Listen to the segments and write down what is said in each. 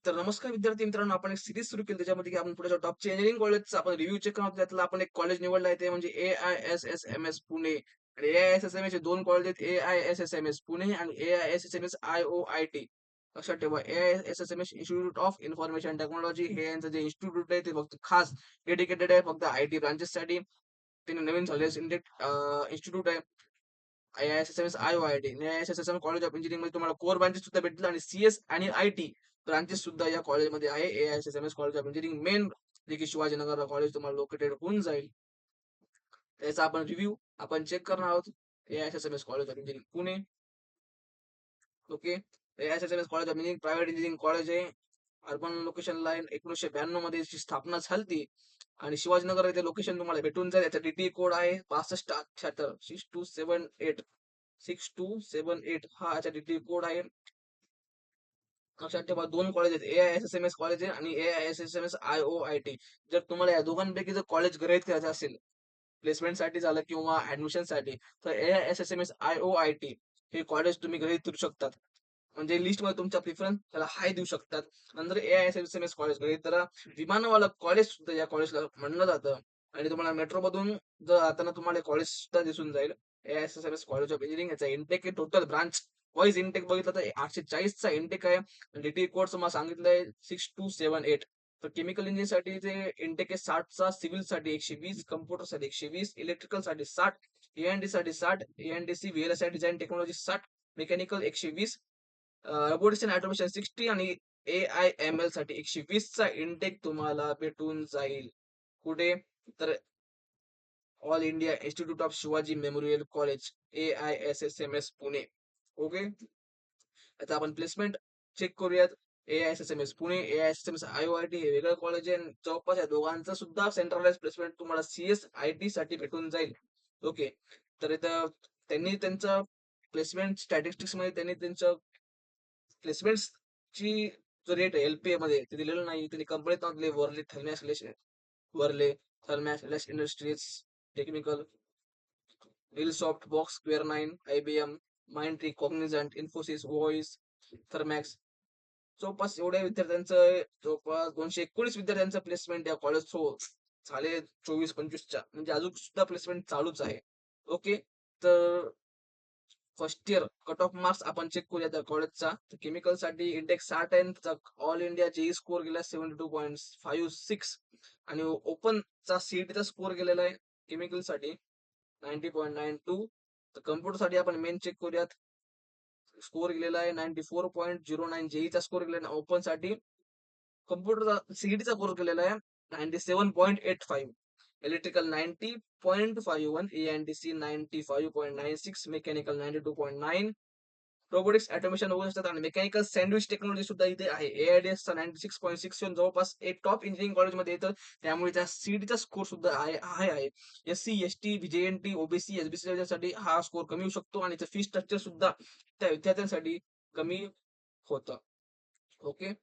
तर नमस्कार विद्यार्थी मित्रांनो, आपण एक सीरीज सुरू केली त्याच्यामध्ये की आपण पुढे टॉपचे इंजिनिअरिंग कॉलेजचा आपण रिव्ह्यू चेक करणार आहोत. त्यातलं आपण एक कॉलेज निवडलं आहे ते म्हणजे AISSMS पुणे आणि AISSMS चे दोन कॉलेज आहेत AISSMS पुणे आणि AISSMS IOIT. लक्षात ठेवा AISSMS institute of information technology हे यांचं जे इन्स्टिट्यूट आहे ते फक्त खास डेडिकेटेड आहे फक्त IT ब्रांचेससाठी. त्यांनी नवीन झालेलं इन्स्टिट्यूट आहे. IISSMS IOIT AISSM college of engineering मध्ये तुम्हाला कोर ब्रांचेस सुद्धा भेटतील आणि CS आणि IT ब्रांचेस सुद्धा या कॉलेजमध्ये आहे. AISSMS college of engineering main जे की शिवाजीनगरला कॉलेज तुम्हाला लोकेटेड होऊन जाईल. त्याचा आपण रिव्ह्यू आपण चेक करणार आहोत. AISSMS college of engineering Pune. Okay. AISSMS college of engineering private engineering college आहे. अर्बन लोकेशन लाईन 1992 मध्ये याची स्थापना झाली आणि शिवाजीनगर येथे लोकेशन तुम्हाला भेटून जाईल. याचा DT कोड आहे 6278 6278 6278 हा याचा DT कोड आहे. लक्षात ठेवा दोन कॉलेज आहेत AISSMS कॉलेज आहे आणि AISSMS IOIT. जर तुम्हाला या दोघांपैकी जर कॉलेज ग्रहित करायचं असेल प्लेसमेंटसाठी झालं किंवा ऍडमिशनसाठी तर AISSMS IOIT हे कॉलेज तुम्ही ग्रहित करू शकतात. म्हणजे लिस्टमध्ये तुमचा प्रिफरन्स त्याला हाय देऊ शकतात. नंतर AISSMS कॉलेज ग्रहित करा. विमानवाला कॉलेज सुद्धा या कॉलेजला म्हणलं जातं आणि तुम्हाला मेट्रो मधून जर जाताना तुम्हाला कॉलेज सुद्धा दिसून जाईल. AISSMS कॉलेज ऑफ इंजिनिअरिंग याचा intake total branch wise intake बघितलं तर 840 चा इंटेक आहे. DT कोड तुम्हाला सांगितलंय 6278. तर केमिकल इंजिनिअरिंगसाठी जे इंटेक आहे 60 चा, सिव्हिल साठी 120, कम्प्युटर साठी 120, इलेक्ट्रिकल साठी 60, A&D साठी 60, ANDC VLSI design technology 60, mechanical 120, robotics and automation 60 आणि AIML साठी 120 चा इंटेक तुम्हाला भेटून जाईल. कुठे तर all India institute of Shivaji memorial college AISSMS Pune. Okay. आता आपण प्लेसमेंट चेक करूयात. AISSMS पुणे AISSMS IOIT हे वेगळं कॉलेज आहे. जवळपास या दोघांचं सुद्धा सेंट्रलाइज प्लेसमेंट तुम्हाला CS IT साठी भेटून जाईल. ओके. तर इथं त्यांनी त्यांचं प्लेसमेंट स्टॅटिस्टिक्स मध्ये त्यांनी त्यांचं प्लेसमेंट्सची जो रेट आहे LPA मध्ये ते दिलेलं नाही. त्यांनी कंपनीत नाव दिले वर्ले थर्मॅस इंडस्ट्रीज टेक्निकल रिलसॉफ्ट box square 9 IBM Mindtree Cognizant Infosys voice Thermax. जवळपास एवढ्या विद्यार्थ्यांचं जवळपास 219 विद्यार्थ्यांचं प्लेसमेंट या कॉलेज थ्रू झाले 24-25च्या म्हणजे अजून सुद्धा प्लेसमेंट चालूच आहे. ओके. तर first year cut off marks आपण चेक करूया त्या कॉलेजचा. तर केमिकल साठी इंडेक्स 60 आहे. त्याचा ऑल इंडिया जेई स्कोर गेला 72.56 आणि ओपनचा सीईटीचा स्कोर गेलेला आहे केमिकल साठी 90.92. तर कम्प्युटर साठी आपण मेन चेक करूयात. स्कोर गेलेला आहे 94.09. जेईचा स्कोर गेलेला आहे ओपन साठी. कम्प्युटरचा सीईटीचा कोर्स केलेला आहे 97.85. Electrical 90.51, ANDC 95.96, mechanical 92.9, robotics automation बघू शकतात आणि मेकॅनिकल सँडविच टेक्नॉलॉजी सुद्धा इथे आहे. AIDS चा 96.67 जवळपास एक टॉप इंजिनिअरिंग कॉलेजमध्ये येतं. त्यामुळे त्या सीईटीचा स्कोर सुद्धा आहे. SC, ST, JNT, OBC, SBC साठी हा स्कोर कमी होऊ शकतो आणि फी स्ट्रक्चर सुद्धा त्या विद्यार्थ्यांसाठी कमी होतं. ओके.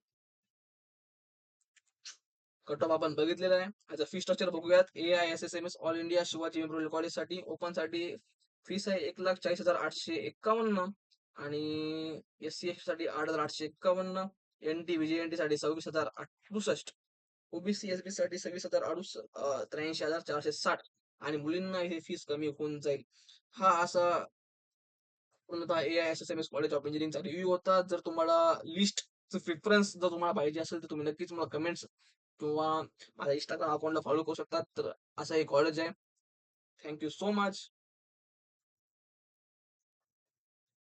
कट ऑफ आपण बघितलेला आहे. याचं फी स्ट्रक्चर बघूयात. AISSMS all India Shivaji memorial college साठी ओपन साठी फीस आहे 1,40,851 आणि SC साठी 8,851, NT VJNT साठी 26,068, OBC SB साठी 23,460 आणि मुलींना हे फीस कमी होऊन जाईल. हा असा पूर्णतः AISSMS कॉलेज ऑफ इंजिनिअरिंगचा रिव्ह्यू होता. जर तुम्हाला लिस्ट प्रिफरन्स जर तुम्हाला पाहिजे असेल तर तुम्ही नक्कीच मला कमेंट्स किंवा माझ्या इंस्टाग्राम अकाउंटला फॉलो करू शकता. तर असं हे कॉलेज आहे. Thank you so much.